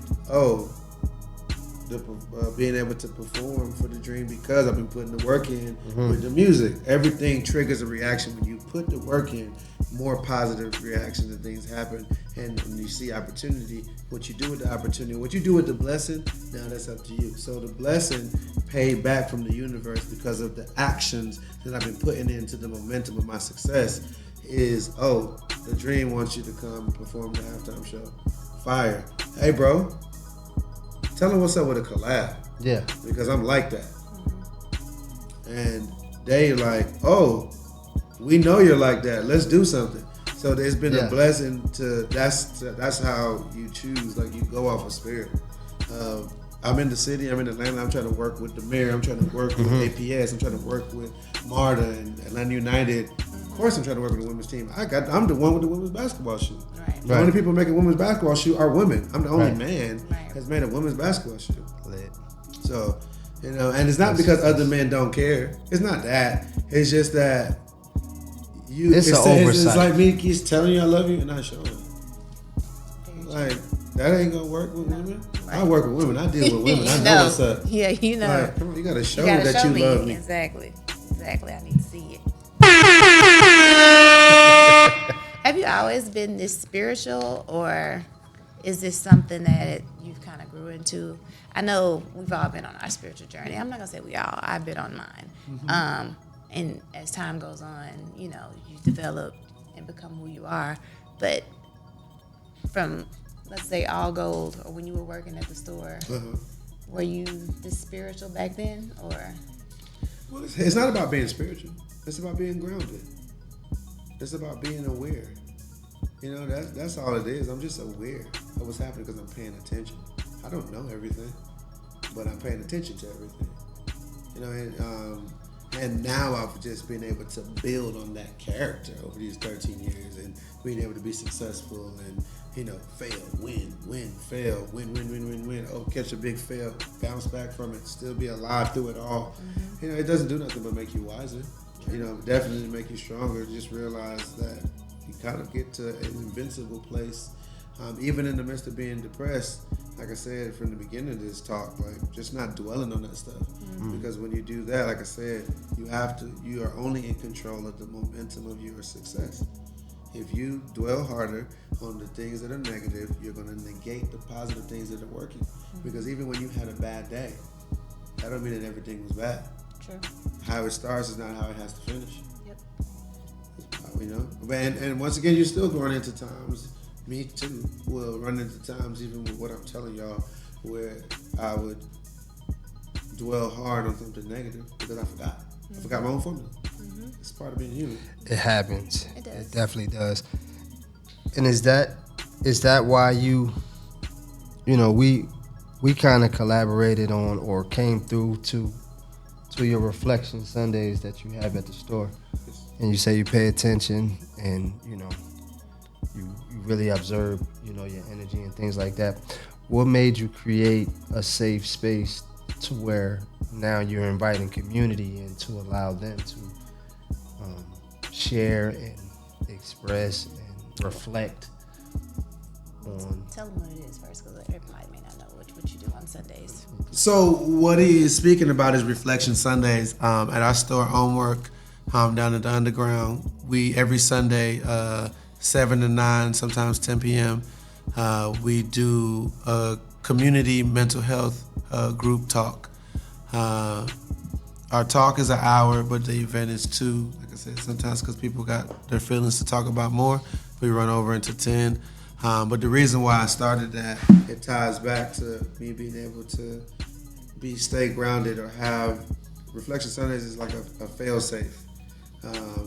being able to perform for the dream because I've been putting the work in with the music. Everything triggers a reaction when you put the work in. More positive reactions and things happen, and when you see opportunity, what you do with the opportunity, what you do with the blessing, now that's up to you. So the blessing paid back from the universe because of the actions that I've been putting into the momentum of my success. is, oh, the Dream wants you to come perform the halftime show. Fire. Hey, bro, tell them what's up with a collab. Yeah. Because I'm like that. And they like, oh, we know you're like that. Let's do something. So there's been a blessing to that's how you choose. Like you go off of spirit. I'm in the city. I'm in Atlanta. I'm trying to work with the mayor. I'm trying to work with APS. I'm trying to work with MARTA and Atlanta United. Of course, I'm trying to work with the women's team. I'm the one with the women's basketball shoe. Right. The only people making women's basketball shoe are women. I'm the only man Right. that's made a women's basketball shoe. Lit. So, you know, and it's not because other men don't care. It's not that. It's just that It's an oversight. It's like me keeps telling you I love you and not showing it. Like, that ain't gonna work with women. I work with women. I deal with women. I know what's up. Yeah, you know. Like, come on, you gotta show You gotta that show you me. love me. Exactly. Exactly. I need to see it. Have you always been this spiritual, or is this something that you've kind of grew into? I know we've all been on our spiritual journey. I'm not gonna say we all. I've been on mine. And as time goes on, you know, you develop and become who you are. But from, let's say, All Gold, or when you were working at the store, were you this spiritual back then, or? Well, it's not about being spiritual. It's about being grounded. It's about being aware. You know, that's all it is. I'm just aware of what's happening because I'm paying attention. I don't know everything, but I'm paying attention to everything. You know, and now I've just been able to build on that character over these 13 years and being able to be successful and, you know, fail, win, fail, win. Oh, catch a big fail, bounce back from it, still be alive through it all. You know, it doesn't do nothing but make you wiser. You know, definitely make you stronger. Just realize that you kind of get to an invincible place. Even in the midst of being depressed, like I said from the beginning of this talk, like just not dwelling on that stuff. Because when you do that, like I said, you are only in control of the momentum of your success. If you dwell harder on the things that are negative, you're going to negate the positive things that are working. Because even when you had a bad day, that don't mean that everything was bad. True. How it starts is not how it has to finish. Yep. You know, and once again, you're still going into times. Me too. Will run into times, even with what I'm telling y'all, where I would dwell hard on something negative because I forgot. I forgot my own formula. It's part of being human. It happens. It does. It definitely does. And is that why you know, we kind of collaborated on or came through to your reflection Sundays that you have at the store, and you say you pay attention and you know you really observe, you know, your energy and things like that. What made you create a safe space to where now you're inviting community and to allow them to share and express and reflect on? Tell them what it is first, because everybody may not know what you do on Sundays. So what he is speaking about is Reflection Sundays at our store Hommork down at the Underground. We every Sunday 7 to 9, sometimes 10 p.m. We do a community mental health group talk. Our talk is an hour, but the event is 2. Like I said, sometimes because people got their feelings to talk about more, we run over into 10. But the reason why I started that, it ties back to me being able to stay grounded or have Reflection Sundays is like a fail-safe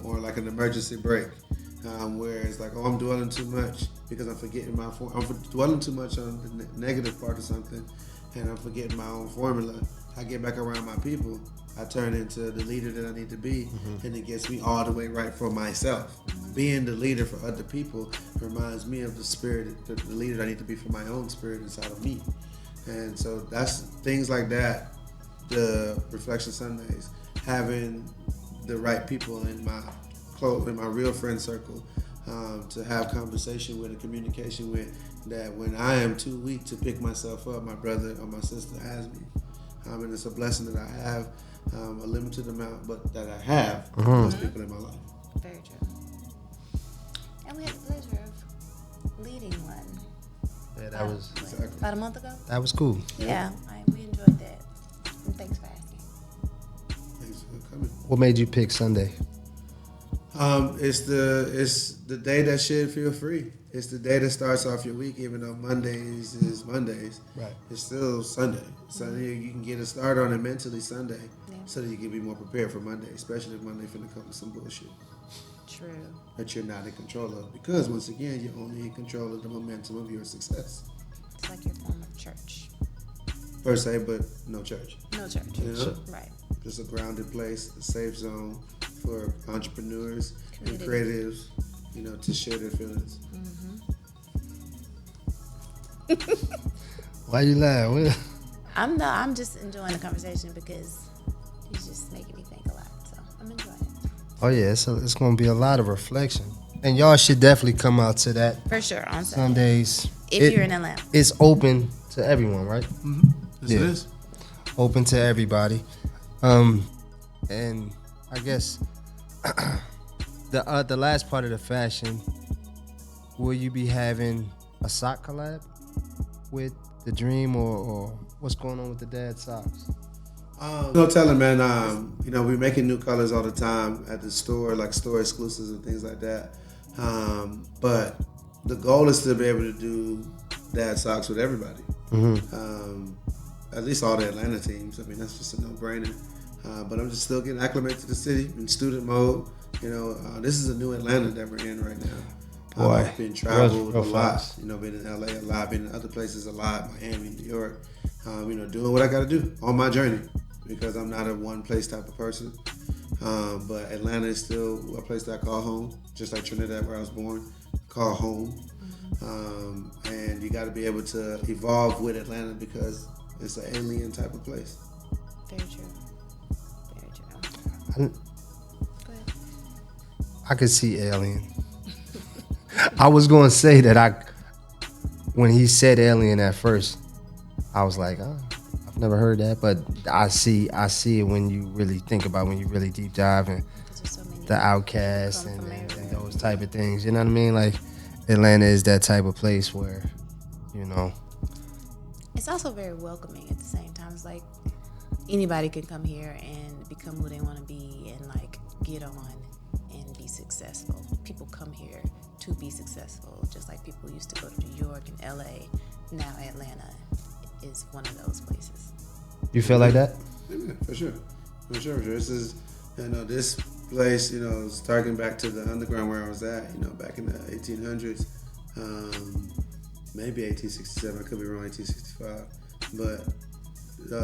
or like an emergency break. Where it's like, oh, I'm dwelling too much because I'm forgetting I'm dwelling too much on the negative part of something, and I'm forgetting my own formula. I get back around my people, I turn into the leader that I need to be, and it gets me all the way right for myself. Being the leader for other people reminds me of the spirit, the leader I need to be for my own spirit inside of me. And so that's things like that, the Reflection Sundays, having the right people in my real friend circle to have conversation with and communication with, that when I am too weak to pick myself up, my brother or my sister has me. And it's a blessing that I have a limited amount, but that I have those people in my life. Very true. And we had the pleasure of leading one. Yeah, that was About a month ago? that was cool. Yeah, we enjoyed that. And thanks for asking. Thanks for coming. What made you pick Sunday? It's the day that should feel free. It's the day that starts off your week, even though Mondays is Mondays. Right. It's still Sunday. So you can get a start on it mentally Sunday, so that you can be more prepared for Monday, especially if Monday finna come with some bullshit True. that you're not in control of. Because once again, you're only in control of the momentum of your success. It's like your form of church. Per se, but no church. No church. You know? Right. Just a grounded place, a safe zone for entrepreneurs and Creative. creatives, you know, to share their feelings. Why you laugh? I'm just enjoying the conversation because he's just making me think a lot. So I'm enjoying it. Oh yeah, it's gonna be a lot of reflection, and y'all should definitely come out to that For sure. On Sunday. Sundays. If you're in Atlanta. It's open to everyone, right? Yes, it is. Open to everybody. And I guess the last part of the fashion, will you be having a sock collab with the Dream, or what's going on with the dad socks? No telling, man. You know, we're making new colors all the time at the store, like store exclusives and things like that. But the goal is to be able to do dad socks with everybody. At least all the Atlanta teams. I mean, that's just a no-brainer. But I'm just still getting acclimated to the city, in student mode. You know, this is a new Atlanta that we're in right now. Boy, I've been traveled real a lot. fast. You know, been in LA a lot, been in other places a lot, Miami, New York. You know, doing what I got to do on my journey because I'm not a one-place type of person. But Atlanta is still a place that I call home, just like Trinidad, where I was born, call home. And you got to be able to evolve with Atlanta because it's an alien type of place. Very true. Very true. Go ahead. I could see Alien. I was going to say that when he said Alien at first, I was like, oh, I've never heard that, but I see it when you really think about, when you really deep dive and There's so many the Outcast come and from everywhere. those type of things. You know what I mean? Like Atlanta is that type of place where, you know. It's also very welcoming at the same time. It's like anybody can come here and become who they want to be and like get on and be successful. People come here to be successful, just like people used to go to New York and LA. Now Atlanta is one of those places. You feel like that? Yeah, for sure. For sure. This is, you know, this place, you know, is targeting back to the underground where I was at, you know, back in the 1800s. Maybe 1867, I could be wrong, 1865. But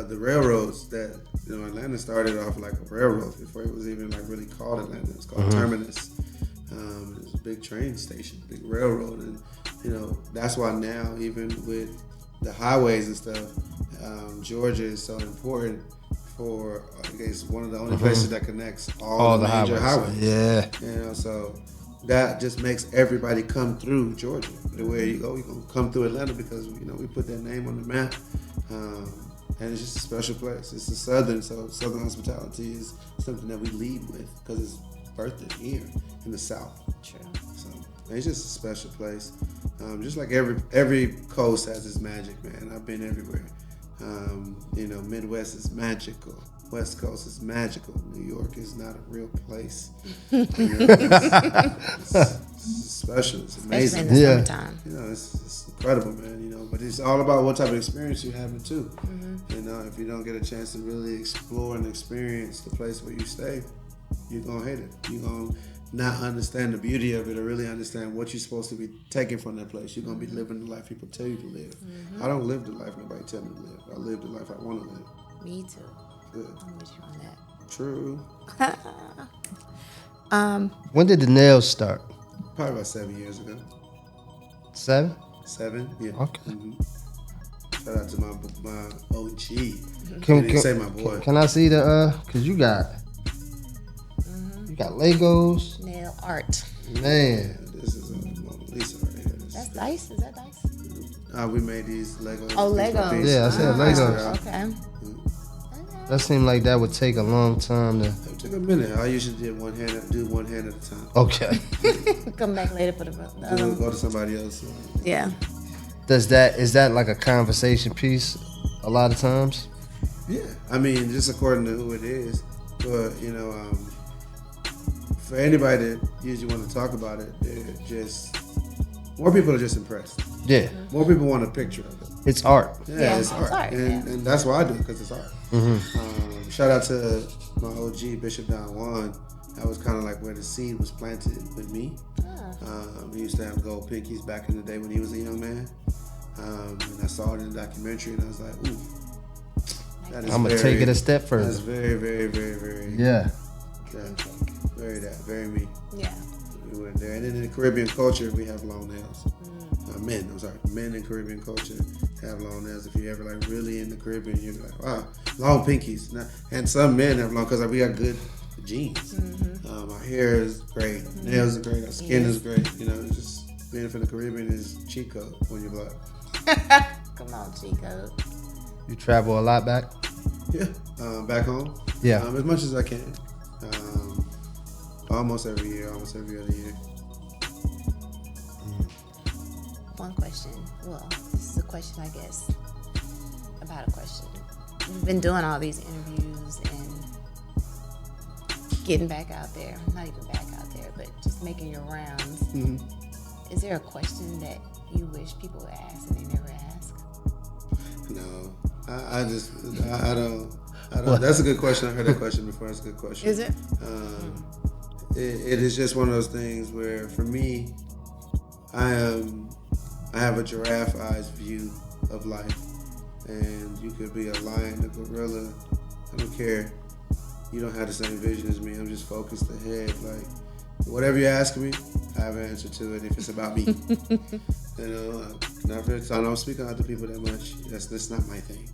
the railroads that, you know, Atlanta started off like a railroad before it was even like really called Atlanta. It was called Terminus. It was a big train station, big railroad. And, you know, that's why now, even with the highways and stuff, Georgia is so important for, I guess, one of the only places that connects all the major highways. Yeah. You know, so that just makes everybody come through Georgia. Where you go, you're going to come through Atlanta because, you know, we put that name on the map. And it's just a special place. It's the Southern, so Southern hospitality is something that we lead with because it's birthed here in the South. True. So it's just a special place. Just like every coast has its magic, man. I've been everywhere. You know, Midwest is magical. West Coast is magical. New York is not a real place. You know, it's special. It's amazing. Especially in the summertime. You know, it's incredible, man. You know, but it's all about what type of experience you're having too. You know, if you don't get a chance to really explore and experience the place where you stay, you're gonna hate it. You're gonna not understand the beauty of it or really understand what you're supposed to be taking from that place. You're gonna be living the life people tell you to live. I don't live the life nobody tell me to live. I live the life I want to live. Me too. Good. I'm with you on that. True. When did the nails start? Probably about 7 years ago. 7? 7? Yeah. Okay. Shout out to my OG. Can Didn't say my boy. Can I see the cause you got Legos. Nail art. Man. This is a Mona Lisa right here. That's dice. Is that dice? We made these Legos. Oh, piece by Legos. piece. Yeah, I said Legos. Okay. That seemed like that would take a long time to. It took a minute. I usually do one hand at a time. Okay. Come back later for the other one. Go to somebody else. Yeah. Is that like a conversation piece a lot of times? Yeah, I mean, just according to who it is. But, you know, for anybody that usually want to talk about it, more people are just impressed. Yeah, More people want a picture of it. it's art. Yeah, it's art. And that's why I do it, because it's art. Shout out to my OG, Bishop Don Juan. That was kind of like where the seed was planted with me. He used to have gold pinkies back in the day when he was a young man. And I saw it in the documentary, and I was like, ooh. That is I'm gonna take it a step further. That's very, very, very, very. Yeah. Very me. Yeah. We went there. And then in the Caribbean culture, we have long nails. Men in Caribbean culture have long nails. If you're ever like really in the Caribbean, you're like, wow, long pinkies. And some men have long, because we got good genes. Our hair is great, nails are great, our skin is great. You know, it's just being from the Caribbean is cheat code on your blood. Come on, Chico. You travel a lot back? Yeah, back home. Yeah. As much as I can. Almost every year, almost every other year. One question. Well, this is a question, I guess, about a question. You've been doing all these interviews and getting back out there. Not even back out there, but just making your rounds. Is there a question that you wish people would ask and they never ask? No, I don't. That's a good question. I heard that question before. That's a good question. Is it? It is just one of those things where, for me, I have a giraffe eyes view of life, and you could be a lion, a gorilla. I don't care. You don't have the same vision as me. I'm just focused ahead. Like, whatever you ask me, I have an answer to it. If it's about me, you know, I don't speak out to people that much. That's not my thing.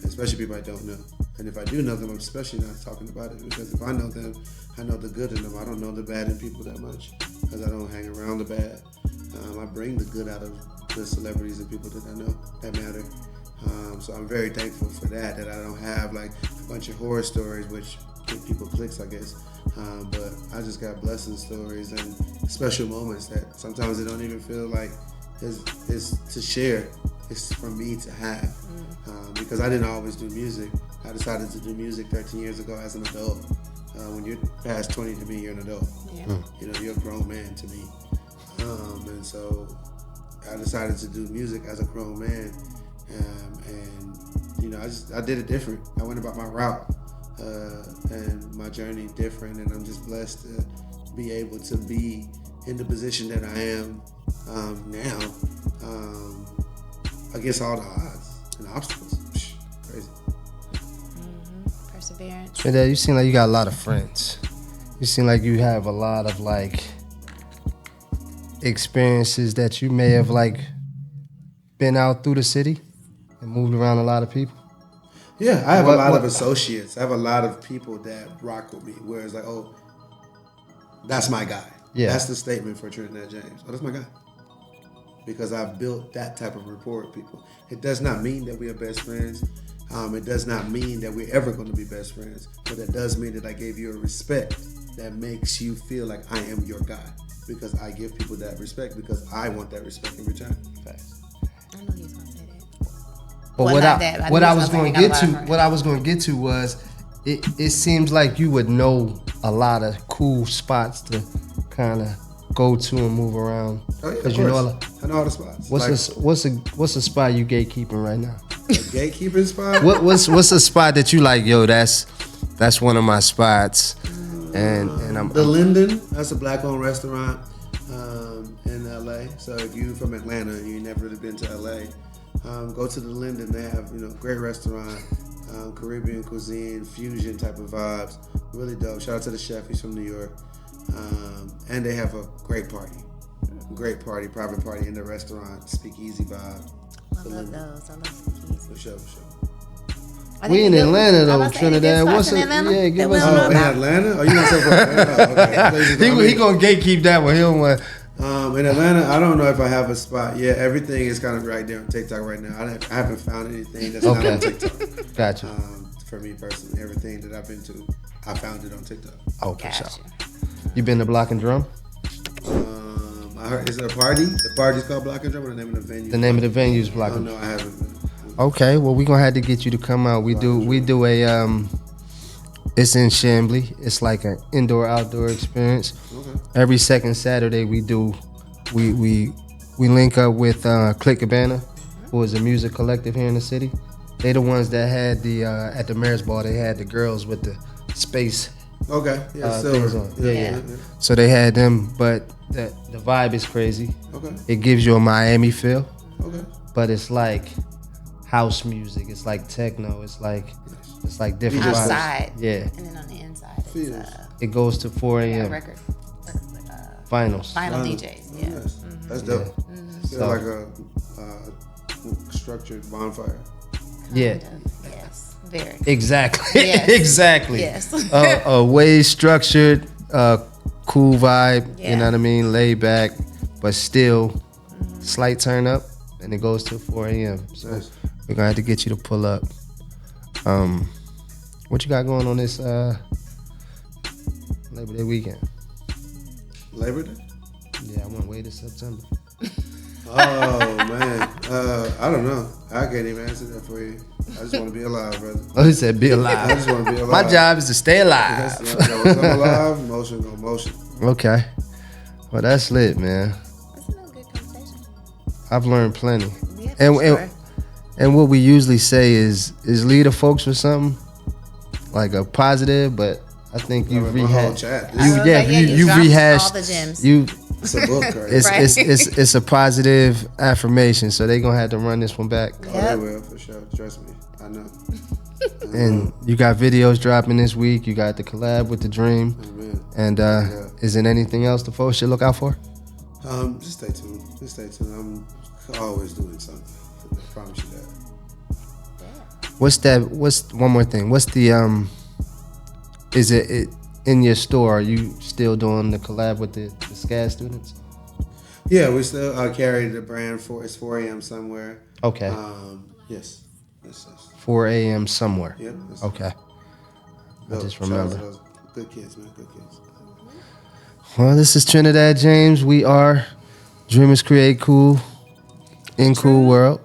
Especially people I don't know. And if I do know them, I'm especially not talking about it, because if I know them, I know the good in them. I don't know the bad in people that much, because I don't hang around the bad. I bring the good out of the celebrities and people that I know that matter. So I'm very thankful for that I don't have like a bunch of horror stories, which give people clicks, I guess. But I just got blessing stories and special moments that sometimes it don't even feel like is to share. It's for me to have. Because I didn't always do music. I decided to do music 13 years ago as an adult. When you're past 20 to me, you're an adult. Yeah. You know, you're a grown man to me. And so I decided to do music as a grown man. And you know, I did it different. I went about my route and my journey different. And I'm just blessed to be able to be in the position that I am now, against all the odds and obstacles. Crazy. Perseverance. Trinidad, you seem like you got a lot of friends. You seem like you have a lot of like experiences that you may have like been out through the city and moved around a lot of people. Yeah, I have a lot of associates. I have a lot of people that rock with me, where it's like, oh, that's my guy. Yeah. That's the statement for Trinidad James. Oh, that's my guy. Because I've built that type of rapport with people. It does not mean that we are best friends. It does not mean that we're ever going to be best friends. But that does mean that I gave you a respect that makes you feel like I am your guy. Because I give people that respect, because I want that respect in return. Facts. I know he was going to say that. But Well, not that, but what I I knew was something going to got get a to, lot of what I was going to get to was, it seems like you would know a lot of cool spots to kind of go to and move around. Oh yeah, of 'Cause course. you know I know all the spots. What's a spot you gatekeeping right now? A gatekeeping spot? What's a spot that you like? Yo, that's one of my spots. And I'm The Linden. That's a black-owned restaurant in LA. So if you're from Atlanta and you've never really been to LA, go to the Linden. They have great restaurant, Caribbean cuisine, fusion type of vibes. Really dope. Shout out to the chef. He's from New York. And they have a great party. Great party, private party in the restaurant, speakeasy vibe. I love those. I love speakeasy. For sure. we in Atlanta though, I'm Trinidad. What's in Atlanta? Yeah, give us Oh, in Atlanta? Oh, you gonna say for Atlanta? Okay. he gonna gatekeep that one. He don't want. In Atlanta, I don't know if I have a spot yet. Everything is kind of right there on TikTok right now. I haven't found anything that's not on TikTok. Gotcha. For me personally, everything that I've been to, I found it on TikTok. Okay, Gotcha. so you been to Block and Drum? I heard, is it a party? The party's called Block and Drum, or the name of the venue? The name of the venue is Block Oh and no, Drum. I haven't. Okay, well we gonna have to get you to come out. We do It's in Chambly. It's like an indoor-outdoor experience. Okay. Every second Saturday we link up with Click Cabana, who is a music collective here in the city. They the ones that had the at the Mayor's Ball. They had the girls with the space Okay. Yeah. things Silver. on. Yeah. So they had them, but the vibe is crazy. Okay. It gives you a Miami feel, Okay. but it's like house music. It's like techno. It's like different vibes. Outside. Yeah. And then on the inside, it's Feels. It goes to 4 yeah, a.m. record. Finals. Final DJs. Yeah. Nice. That's dope. Feel So- like a structured bonfire. Yeah. Yes. Very. Exactly. Yes. Exactly. Yes. A way structured, cool vibe. Yeah. You know what I mean? Laid back, but still slight turn up, and it goes till 4 a.m. So Nice. we're gonna have to get you to pull up. What you got going on this Labor Day weekend? Labor Day? Yeah, I went way to September. Oh man, I don't know. I can't even answer that for you. I just want to be alive, brother. Oh, he said be I alive. just want to be alive. My job is to stay alive. That's, once I'm alive, motion on motion. Okay. Well, that's lit, man. That's another good conversation. I've learned plenty. Yeah, And, for sure. and what we usually say is lead the folks with something like a positive, but I think My you've whole rehashed. chat. I was like, yeah, you dropped rehashed all the gems. You. It's a book, right? It's, Right. it's a positive affirmation, so they gonna have to run this one back. Oh, they will for sure. Trust me, I know. And you got videos dropping this week. You got the collab with the Dream. Amen. And is it anything else the folks should look out for? Just stay tuned. Just stay tuned. I'm always doing something. I promise you that. What's one more thing? What's the is it in your store? Are you still doing the collab with the SCAD students? Yeah, we still carry the brand for it's 4 a.m. somewhere. Okay. Yes. 4 a.m. somewhere. Yep. That's Okay. dope. just Shout out remember. to those good kids, man. Good kids. Well, this is Trinidad James. We are Dreamers Create Cool in Cool World.